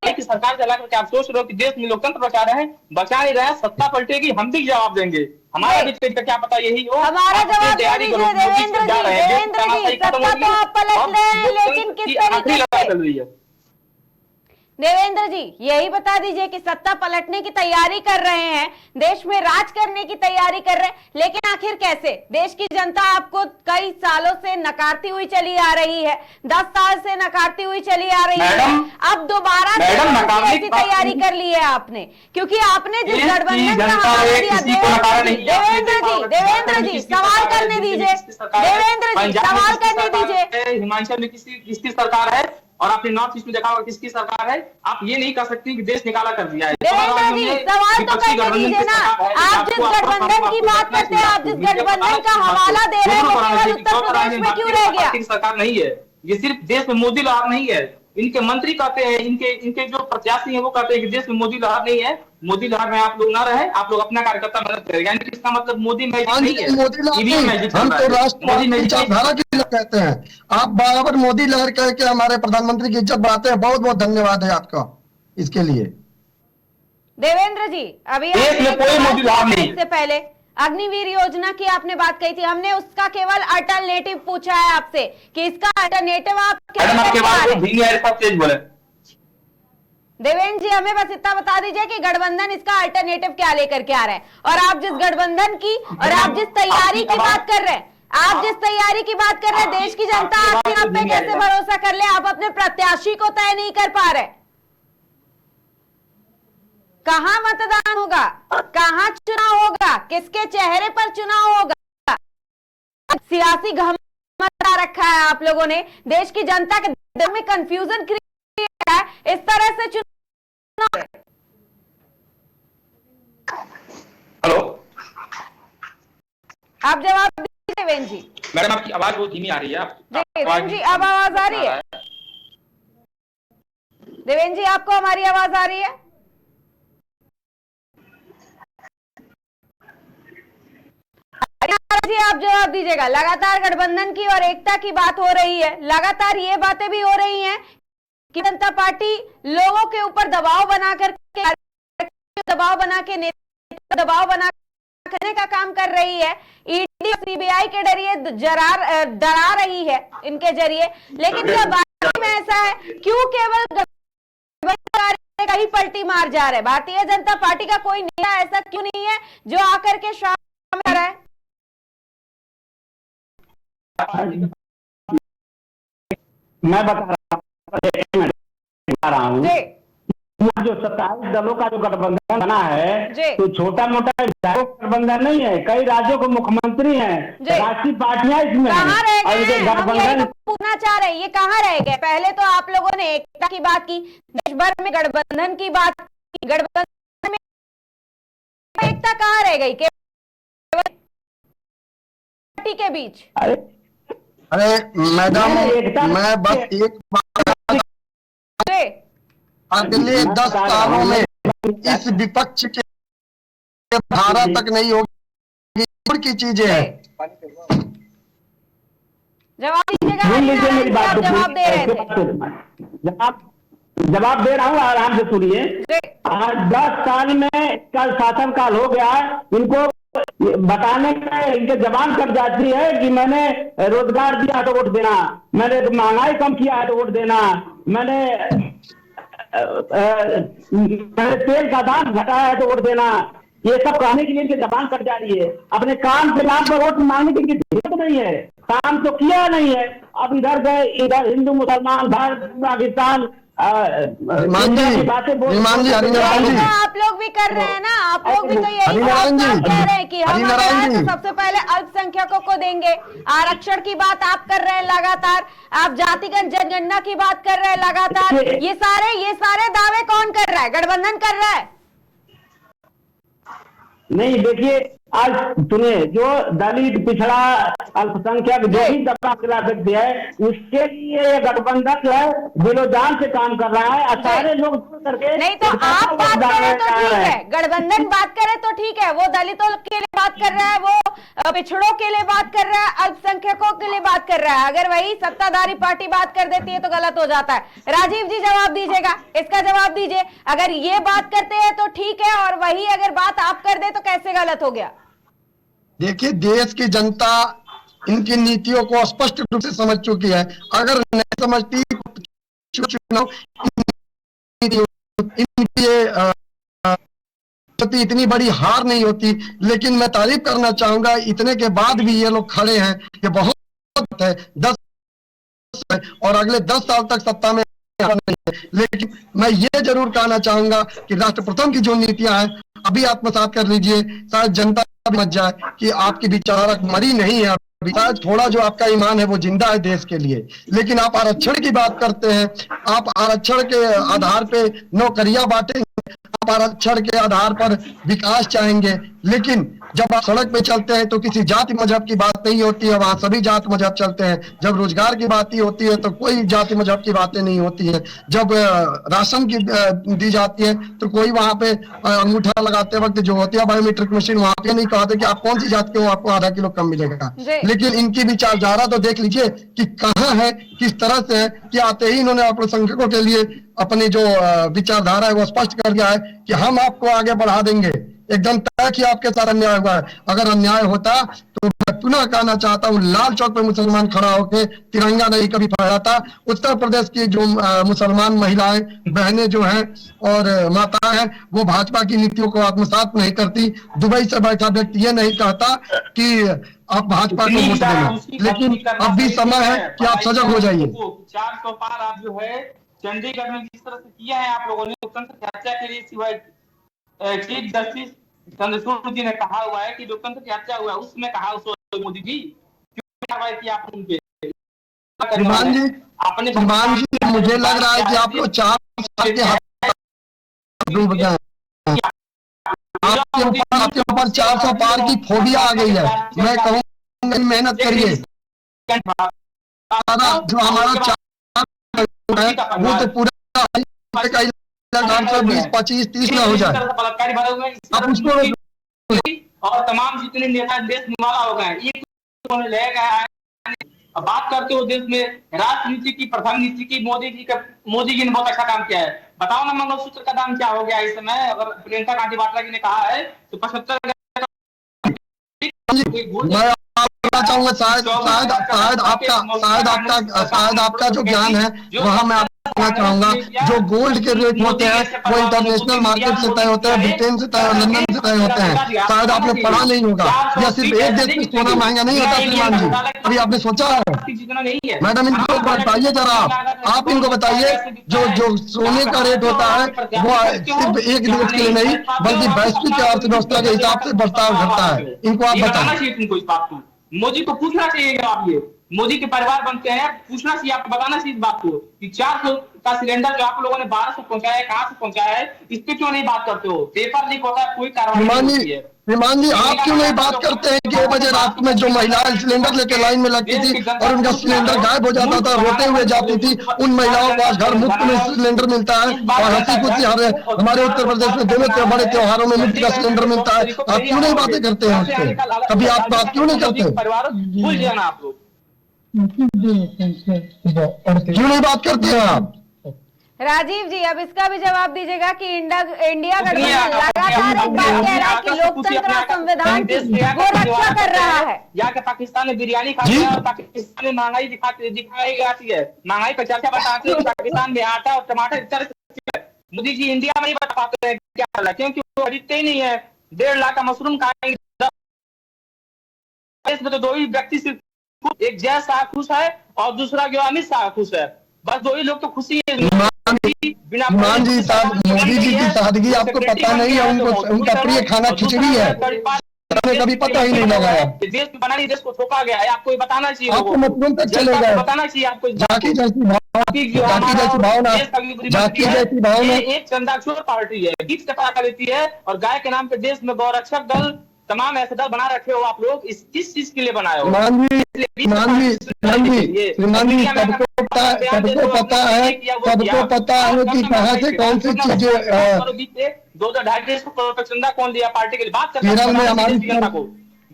की सरकार चला करके आप सोच रहे हो कि देश में लोकतंत्र बचा रहे हैं, बचा नहीं रहे हैं, सत्ता पलटेगी हम भी जवाब देंगे। हमारा भी का क्या पता यही हो। हमारा जवाब तैयारी करो। देवेंद्र जी सत्ता तो आप पलट रहे हैं, लेकिन किस तरीके से? देवेंद्र जी यही बता दीजिए कि सत्ता पलटने की तैयारी कर रहे हैं, देश में राज करने की तैयारी कर रहे हैं, लेकिन आखिर कैसे? देश की जनता आपको कई सालों से नकारती हुई चली आ रही है, 10 साल से नकारती हुई चली आ रही है। अब दोबारा ऐसी तैयारी कर ली है आपने, क्योंकि आपने जिस गठबंधन का हवाला दिया। देवेंद्र जी सवाल करने दीजिए। देवेंद्र जी सवाल करने दीजिए। हिमाचल में किसकी सरकार है और आपने नॉर्थ ईस्ट में देखा होगा किसकी सरकार है। आप ये नहीं कह सकती कि देश निकाला कर दिया है। देवेंद्र जी सवाल तो करने दीजिए ना। आप जिस गठबंधन की बात करते हैं, आप जिस गठबंधन का हवाला दे रहे हैं, वो केवल उत्तर प्रदेश में क्यों रह गया? सरकार नहीं है ये, सिर्फ देश में मोदी लहर नहीं है। इनके मंत्री कहते हैं, इनके जो प्रत्याशी हैं वो कहते हैं कि देश में मोदी लहर नहीं है। मोदी लहर में आप लोग ना रहे, आप लोग अपना कार्यकर्ता मदद करें, यानी कि इसका मतलब मोदी मैजिक नहीं है। हम तो राष्ट्रवादी विचारधारा की लोग कहते हैं। आप बराबर मोदी लहर कह के हमारे प्रधानमंत्री की इज्जत बढ़ाते हैं। बहुत बहुत धन्यवाद है आपका इसके लिए। देवेंद्र जी अभी कोई मोदी लहर नहीं। इससे पहले अग्निवीर योजना की आपने बात कही थी, हमने उसका केवल अल्टरनेटिव पूछा है आपसे कि इसका अल्टरनेटिव आप क्या? देवेंद्र जी हमें बस इतना बता दीजिए कि गठबंधन इसका अल्टरनेटिव क्या लेकर के आ रहा है। और आप जिस गठबंधन की और आप जिस तैयारी की बात कर रहे हैं, देश की जनता आप पे कैसे भरोसा कर ले? आप अपने प्रत्याशी को तय नहीं कर पा रहे। कहां मतदान होगा, कहां चुनाव होगा, किसके चेहरे पर चुनाव होगा? सियासी घमंड रखा है आप लोगों ने, देश की जनता के दिल में कंफ्यूजन क्रिएट किया है। इस तरह से चुनाव। हेलो, आप जवाब दीजिए देवेंद्र जी। मैडम आपकी आवाज बहुत धीमी आ रही है। देवेंद्र जी अब आवाज आ रही है? देवेंद्र जी आपको हमारी आवाज आ रही है? जी आप जवाब दीजिएगा। लगातार गठबंधन की और एकता की बात हो रही है, लगातार ये बातें भी हो रही हैं कि जनता पार्टी लोगों के ऊपर दबाव बना करने का काम कर रही है। ईडी और सीबीआई के जरिए डरा रही है इनके जरिए। लेकिन क्या बात में ऐसा है, क्यों केवल कहीं पलटी मार जा रहा है? भारतीय जनता पार्टी का कोई नेता ऐसा क्यों नहीं है जो आकर के शामिल कर रहा है? मैं बता रहा हूँ जो 27 दलों का जो गठबंधन बना है तो छोटा मोटा गठबंधन नहीं है। कई राज्यों के मुख्यमंत्री हैं, राष्ट्रीय पार्टियां इसमें गठबंधन पूछना चाह रहे हैं, ये कहाँ रह गए? पहले तो आप लोगों ने एकता की बात की, देश भर में गठबंधन की बात की, गठबंधन में एकता कहाँ रह गई के बीच? अरे मैडम मैं बस एक बात, अगले 10 सालों में इस विपक्ष के धारा तक नहीं होगी की चीजें हैं। जवाब दीजिएगा। मेरी बात जवाब दे रहे थे। जवाब दे रहा हूँ, आराम से सुनिए। आज 10 साल में कल शासन काल हो गया, इनको बताने में इनके जबान कट जाती है कि मैंने रोजगार दिया तो वोट देना, मैंने महंगाई कम किया है तो वोट देना, मैंने तेल का दाम घटाया है तो वोट देना। ये सब कहने के लिए इनकी जबान कट जा रही है। अपने काम के नाम पर वोट मांगने की इनकी जरूरत नहीं है, काम तो किया नहीं है। अब इधर गए, इधर हिंदू मुसलमान भारत पाकिस्तान विमान जी आप लोग भी कर रहे हैं ना, आप लोग भी तो यही कह रहे हैं कि हम तो सबसे पहले अल्पसंख्यकों को देंगे। आरक्षण की बात आप कर रहे हैं लगातार, आप जातिगत जनगणना की बात कर रहे हैं लगातार। ये सारे दावे कौन कर रहा है? गठबंधन कर रहा है? नहीं, देखिए आज सुने, जो दलित पिछड़ा अल्पसंख्यक जो भी दबाव गिरा सकते है, उसके लिए ये गठबंधन जो है दिलो जान से काम कर रहा है। सारे लोग करके नहीं तो आप बात करें तो ठीक है, गठबंधन बात करे तो ठीक है, वो दलितों के लिए बात कर रहा है, वो पिछड़ों के लिए बात कर रहा है, अल्पसंख्यकों के लिए बात कर रहा है। अगर वही सत्ताधारी पार्टी बात कर देती है तो गलत हो जाता है। राजीव जी जवाब दीजिएगा, इसका जवाब दीजिए। अगर ये बात करते हैं तो ठीक है, और वही अगर बात आप कर दे तो कैसे गलत हो गया? देखिए, देश की जनता इनकी नीतियों को स्पष्ट रूप से समझ चुकी है। अगर नहीं समझती चुनाव इनकी इतनी बड़ी हार नहीं होती। लेकिन मैं तारीफ करना चाहूंगा, इतने के बाद भी ये लोग खड़े हैं, ये बहुत है। 10 और अगले 10 साल तक सत्ता में नहीं है। लेकिन मैं ये जरूर कहना चाहूंगा कि राष्ट्र प्रथम की जो नीतियां हैं अभी आत्मसात कर लीजिए। शायद जनता समझ जाए कि आपकी विचारक मरी नहीं है, शायद थोड़ा जो आपका ईमान है वो जिंदा है देश के लिए। लेकिन आप आरक्षण की बात करते हैं, आप आरक्षण के आधार पे नौकरियां बांटेंगे, आप आरक्षण के आधार पर विकास चाहेंगे। लेकिन जब आप सड़क पे चलते हैं तो किसी जाति मजहब की बात नहीं होती है, वहां सभी जाति मजहब चलते हैं। जब रोजगार की बात होती है तो कोई जाति मजहब की बातें नहीं होती है। जब राशन की दी जाती है तो कोई वहां पे अंगूठा लगाते वक्त जो होती है बायोमेट्रिक मशीन, वहां पे नहीं कहते कि आप कौन सी जात के हो, आपको आधा किलो कम मिलेगा। लेकिन इनकी विचारधारा तो देख लीजिए कि कहाँ है, किस तरह से है कि आते ही इन्होंने अल्पसंख्यकों के लिए अपनी जो विचारधारा है वो स्पष्ट कर दिया है कि हम आपको आगे बढ़ा देंगे। एकदम तय कि आपके साथ अन्याय हुआ है। अगर अन्याय होता तो मैं पुनः कहना चाहता हूँ, लाल चौक पे मुसलमान खड़ा होकर तिरंगा नहीं कभी फहराता। उत्तर प्रदेश की जो मुसलमान महिलाएं बहनें जो हैं और माताएं हैं, वो भाजपा की नीतियों को आत्मसात नहीं करती। दुबई से बैठा व्यक्ति ये नहीं कहता कि आप भाजपा को वोट देना, लेकिन अब भी समय है कि आप सजग हो जाइए। 400 पार आप जो है चंडीगढ़ में जिस तरह से किया है आप लोगों ने, लोकतंत्र की हत्या के लिए सिवाय चीफ जस्टिस चंद्रचूड़ जी ने कहा हुआ है कि लोकतंत्र की हत्या हुआ है, उसमें कहा मोदी जी क्यों कार्रवाई की आप उनके? श्रीमान जी, मुझे लग रहा है कि आप लोग 4 साल के डूब गए। आपके ऊपर 400 पार की फोबिया आ गई है। मैं कहूँगा मेहनत करिए। जो हमारा है वो तो पूरा 20, 25, 30 में हो जाए। आप उसको और तमाम जितने नेता देश निवाला हो गए ले गए। बात करते हो देश में राजनीति की प्रथम नीति की, मोदी जी ने बहुत अच्छा काम किया है। बताओ ना मंगलसूत्र का दाम क्या हो गया इस समय? अगर प्रियंका गांधी वाड्रा जी ने कहा है तो 75 चाहूंगा। शायद आपका जो ज्ञान है वहाँ मैं आपको चाहूंगा, जो गोल्ड के रेट होते हैं वो इंटरनेशनल मार्केट से तय होते हैं, ब्रिटेन से तय, लंदन से तय होते हैं। शायद आपने पढ़ा नहीं होगा, या सिर्फ एक देश में सोना महंगा नहीं होता। श्रीमान जी, अभी आपने सोचा है? मैडम इनको बताइए जरा, आप इनको बताइए जो सोने का रेट होता है वो सिर्फ एक देश के लिए नहीं बल्कि वैश्विक अर्थव्यवस्था के हिसाब से बर्ताव करता है। इनको आप बताइए। मोदी को पूछना चाहिए। आप ये मोदी के परिवार बनते हैं, पूछना चाहिए, आपको बताना चाहिए इस बात को कि 400 का सिलेंडर जो आप लोगों ने 1200 पहुंचाया है, कहां से पहुंचाया है, इस पे क्यों नहीं बात करते हो? पेपर लीक होता है, कोई कार्रवाई नहीं होती है। श्रीमान जी, आप क्यों नहीं बात करते हैं कि 1 बजे रात में जो महिलाएं सिलेंडर लेके लाइन में लगती थी और उनका सिलेंडर गायब हो जाता था, रोते हुए जाती थी, उन महिलाओं को आज घर मुफ्त में सिलेंडर मिलता है। और हंसी खुशी हमारे उत्तर प्रदेश में दोनों बड़े त्योहारों में मुफ्त का सिलेंडर मिलता है। आप क्यों नहीं बातें करते हैं उस पर? कभी आप बात क्यों नहीं करते? परिवार भूल जाना आप लोग, क्यों नहीं बात करते हैं आप? राजीव जी, अब इसका भी जवाब दीजिएगा कि इंडिया गठबंधन लगातार एक बात कह रहा है कि लोकतंत्र और संविधान की वो रक्षा कर रहा है। यहाँ के पाकिस्तान में बिरयानी खाते हैं और पाकिस्तान में महंगाई दिखाई जाती है, महंगाई पर चर्चा बताते हैं। पाकिस्तान में आटा और टमाटर मोदी जी इंडिया में नहीं बता पाते हैं क्या हाल है, क्योंकि वो खरीदते ही नहीं है। 1.5 लाख का मशरूम खाएंगे। इसमें तो 2 ही व्यक्ति सिर्फ, एक जय शाह खुश है और दूसरा जो अमित शाह खुश है, बस 2 ही लोग तो खुशी है। बिना मान जी मोदी जी की सादगी आपको पता नहीं है, उनका प्रिय खाना खिचड़ी है, हमें कभी पता ही नहीं लगा है। देश में बनानी, देश को थोपा गया है, आपको ये बताना चाहिए, आपको मतलब तक चलेगा, बताना चाहिए आपको। झांकी जैसी भावना, झांकी जैसी भावना एक चंदाखोर पार्टी है, बीच टका देती है और गाय के नाम पे देश में गौरक्षक दल, तमाम ऐसे दल बना रखे हो आप लोग, किस चीज के लिए बनाए हो? मान जी सबको पता है कि कहाँ से कौन सी चीजें 2-2.5 करोड़ का चंदा कौन दिया पार्टी के लिए? बात करते केरल में हमारी जनता को,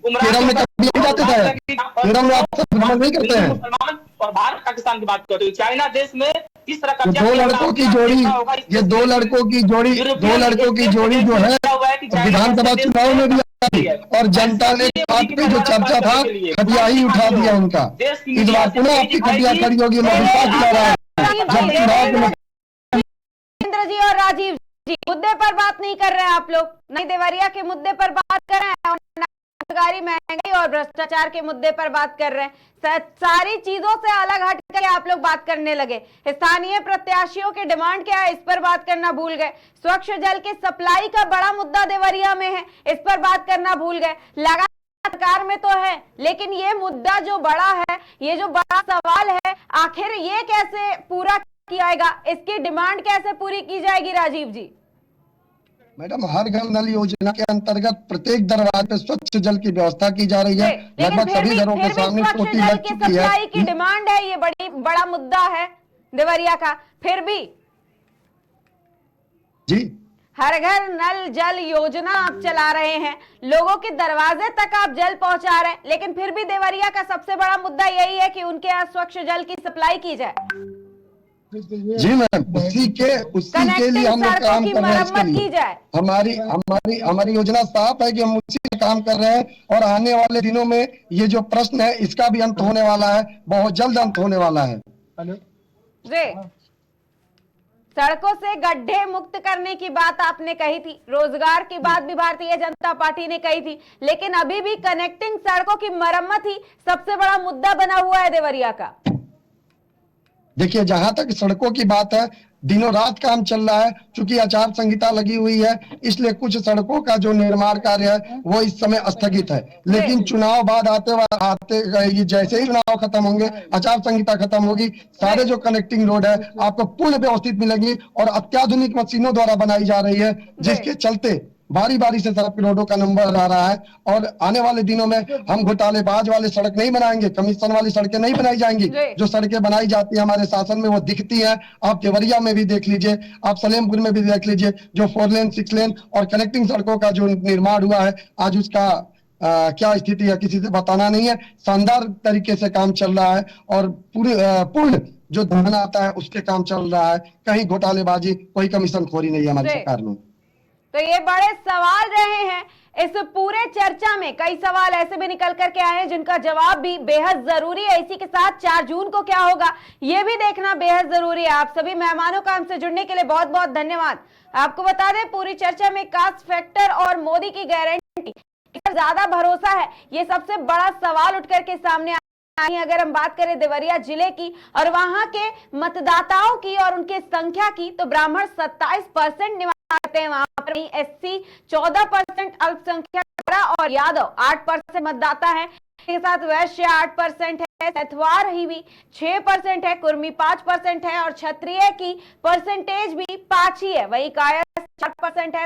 केरल में कभी जाते थे, केरल में आप सब नहीं करते हैं। मुसलमान और भारत पाकिस्तान की बात करते हो, चाइना देश में किस तरह का 2 लड़कों की जोड़ी, ये 2 लड़कों की जोड़ी जो है विधानसभा चुनाव में भी आई और जनता ने आपकी जो चर्चा था खदिया ही उठा दिया उनका। इस बार पुनः आपकी खदिया खड़ी होगी, मैं विश्वास कर रहा हूँ। इंद्र जी और राजीव जी मुद्दे पर बात नहीं कर रहे हैं आप लोग, नहीं देवरिया के मुद्दे पर बात कर रहे हैं, बेरोजगारी, महंगाई और भ्रष्टाचार के मुद्दे पर बात कर रहे हैं। सारी चीजों से अलग हटकर आप लोग बात करने लगे। स्थानीय प्रत्याशियों की डिमांड क्या है, इस पर बात करना भूल गए। स्वच्छ जल की सप्लाई का बड़ा मुद्दा देवरिया में है, इस पर बात करना भूल गए। लगातार सरकार में तो है, लेकिन ये मुद्दा जो बड़ा है, ये जो बड़ा सवाल है, आखिर ये कैसे पूरा किया जाएगा, इसकी डिमांड कैसे पूरी की जाएगी? राजीव जी। मैडम, हर घर नल योजना के अंतर्गत प्रत्येक दरवाजे पे स्वच्छ जल की व्यवस्था की जा रही है। लगभग सभी घरों के सामने टोटी लग चुकी है। सप्लाई की डिमांड है, ये बड़ा मुद्दा है देवरिया का। फिर भी जी हर घर नल जल योजना आप चला रहे हैं, लोगों के दरवाजे तक आप जल पहुंचा रहे हैं, लेकिन फिर भी देवरिया का सबसे बड़ा मुद्दा यही है कि उनके यहाँ स्वच्छ जल की सप्लाई की जाए। जी मैम, उसी के लिए हम लोग काम कर रहे हैं। इसके लिए हमारी योजना साफ है कि हम उसी पे काम कर रहे हैं और आने वाले दिनों में ये जो प्रश्न है इसका भी अंत होने वाला है, बहुत जल्द अंत होने वाला है। जी, सड़कों से गड्ढे मुक्त करने की बात आपने कही थी, रोजगार की बात भी भारतीय जनता पार्टी ने कही थी, लेकिन अभी भी कनेक्टिंग सड़कों की मरम्मत ही सबसे बड़ा मुद्दा बना हुआ है देवरिया का। देखिए, जहां तक सड़कों की बात है, दिनों रात काम चल रहा है। चूंकि आचार संहिता लगी हुई है, इसलिए कुछ सड़कों का जो निर्माण कार्य है वो इस समय स्थगित है। लेकिन चुनाव बाद आते जैसे ही चुनाव खत्म होंगे, आचार संहिता खत्म होगी, सारे जो कनेक्टिंग रोड है आपको पूर्ण व्यवस्थित मिलेंगी और अत्याधुनिक मशीनों द्वारा बनाई जा रही है, जिसके चलते बारी बारी से सड़क रोडों का नंबर आ रहा है। और आने वाले दिनों में हम घोटालेबाज वाले सड़क नहीं बनाएंगे, कमीशन वाली सड़कें नहीं बनाई जाएंगी। जो सड़कें बनाई जाती है हमारे शासन में वो दिखती है। आप देवरिया में भी देख लीजिए, आप सलेमपुर में भी देख लीजिए, जो 4 लेन 6 लेन और कनेक्टिंग सड़कों का जो निर्माण हुआ है, आज उसका क्या स्थिति है किसी से बताना नहीं है। शानदार तरीके से काम चल रहा है और पूर्ण जो धन आता है उसके काम चल रहा है। कहीं घोटालेबाजी, कोई कमीशन खोरी नहीं है हमारी सरकार में। तो ये बड़े सवाल रहे हैं इस पूरे चर्चा में। कई सवाल ऐसे भी निकल करके आए हैं जिनका जवाब भी बेहद जरूरी है। इसी के साथ 4 जून को क्या होगा ये भी देखना बेहद जरूरी है। आप सभी मेहमानों का हमसे जुड़ने के लिए बहुत बहुत धन्यवाद। आपको बता दें, पूरी चर्चा में कास्ट फैक्टर और मोदी की गारंटी ज्यादा भरोसा है, ये सबसे बड़ा सवाल उठ करके सामने आया। अगर हम बात करें देवरिया जिले की और वहां के मतदाताओं की और उनकी संख्या की, तो ब्राह्मण 27% निवास हैं वहां पर, एससी 14%, अल्पसंख्यक और यादव 8% मतदाता है। के साथ वैश्य 8% है, सतवार ही भी 6% है, कुर्मी 5% है और क्षत्रिय की परसेंटेज भी 5 ही है। वही कायर 4% है,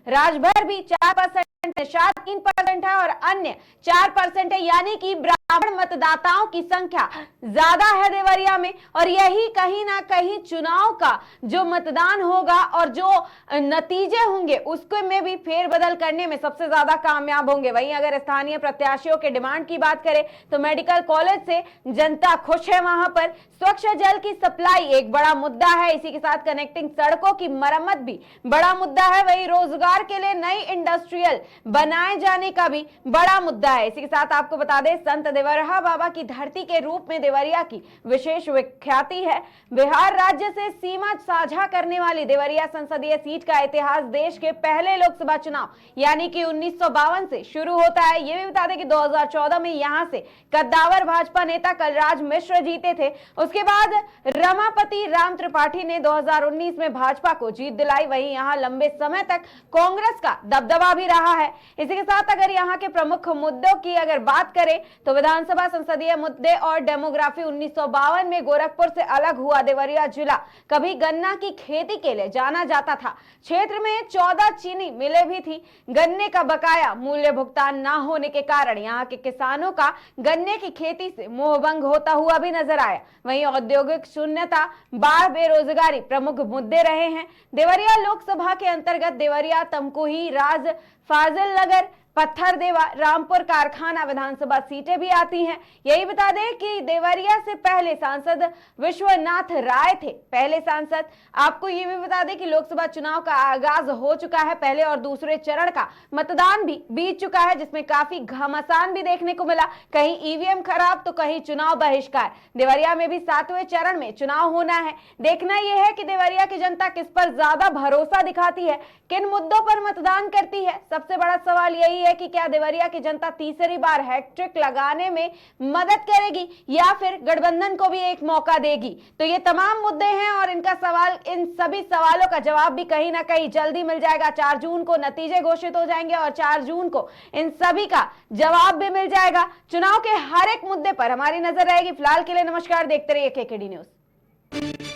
राजभर भी 4%, निषाद 3% है और अन्य 4% है। यानी कि ब्राह्मण मतदाताओं की संख्या ज्यादा है देवरिया में और यही कहीं ना कहीं चुनाव का जो मतदान होगा और जो नतीजे होंगे उसके में भी फेरबदल करने में सबसे ज्यादा कामयाब होंगे। वहीं अगर स्थानीय प्रत्याशियों के डिमांड की बात करें तो मेडिकल कॉलेज से जनता खुश है, वहां पर स्वच्छ जल की सप्लाई एक बड़ा मुद्दा है। इसी के साथ कनेक्टिंग सड़कों की मरम्मत भी बड़ा मुद्दा है। वही रोजगार के लिए नई इंडस्ट्रियल बनाए जाने का भी बड़ा मुद्दा है। इसी के साथ आपको बता दें, संत देवरहा बाबा की धरती के रूप में देवरिया की विशेष विख्याति है। बिहार राज्य से सीमा साझा करने वाली देवरिया संसदीय सीट का इतिहास देश के पहले लोकसभा चुनाव यानी कि 1952 से शुरू होता है। ये भी बता दें कि 2014 में यहां से कद्दावर भाजपा नेता कलराज मिश्र जीते थे। उसके बाद रमापति राम त्रिपाठी ने 2019 में भाजपा को जीत दिलाई। वहीं यहां लंबे समय तक कांग्रेस का दबदबा भी रहा है। इसी के साथ अगर यहां के प्रमुख मुद्दों की अगर बात करें तो विधानसभा संसदीय मुद्दे और डेमोग्राफी 1952 में गोरखपुर से अलग हुआ देवरिया जिला कभी गन्ना की खेती के लिए जाना जाता था। क्षेत्र में 14 चीनी मिलें भी थी। गन्ने का बकाया मूल्य भुगतान न होने के कारण यहां के किसानों का गन्ने की खेती से मोहभंग होता हुआ भी नजर आया। वहीं औद्योगिक शून्यता, बाढ़, बेरोजगारी प्रमुख मुद्दे रहे हैं। देवरिया लोकसभा के अंतर्गत देवरिया, तमकुही, राज, फाजिल नगर, पत्थर देवा, रामपुर, कारखाना विधानसभा सीटें भी आती हैं। यही बता दें कि देवरिया से पहले सांसद विश्वनाथ राय थे पहले सांसद। आपको ये भी बता दें कि लोकसभा चुनाव का आगाज हो चुका है। पहले और दूसरे चरण का मतदान भी बीत चुका है, जिसमें काफी घमासान भी देखने को मिला। कहीं ईवीएम खराब तो कहीं चुनाव बहिष्कार। देवरिया में भी 7वें चरण में चुनाव होना है। देखना यह है कि देवरिया की जनता किस पर ज्यादा भरोसा दिखाती है, किन मुद्दों पर मतदान करती है। सबसे बड़ा सवाल यही है कि क्या देवरिया की जनता तीसरी बार हैट्रिक लगाने में मदद करेगी या फिर गठबंधन को भी एक मौका देगी। तो ये तमाम मुद्दे हैं और इन सभी सवालों का जवाब भी कहीं ना कहीं जल्दी मिल जाएगा। 4 जून को नतीजे घोषित हो जाएंगे और 4 जून को इन सभी का जवाब भी मिल जाएगा। चुनाव के हर एक मुद्दे पर हमारी नजर रहेगी। फिलहाल के लिए नमस्कार, देखते रहिए केकेडी न्यूज।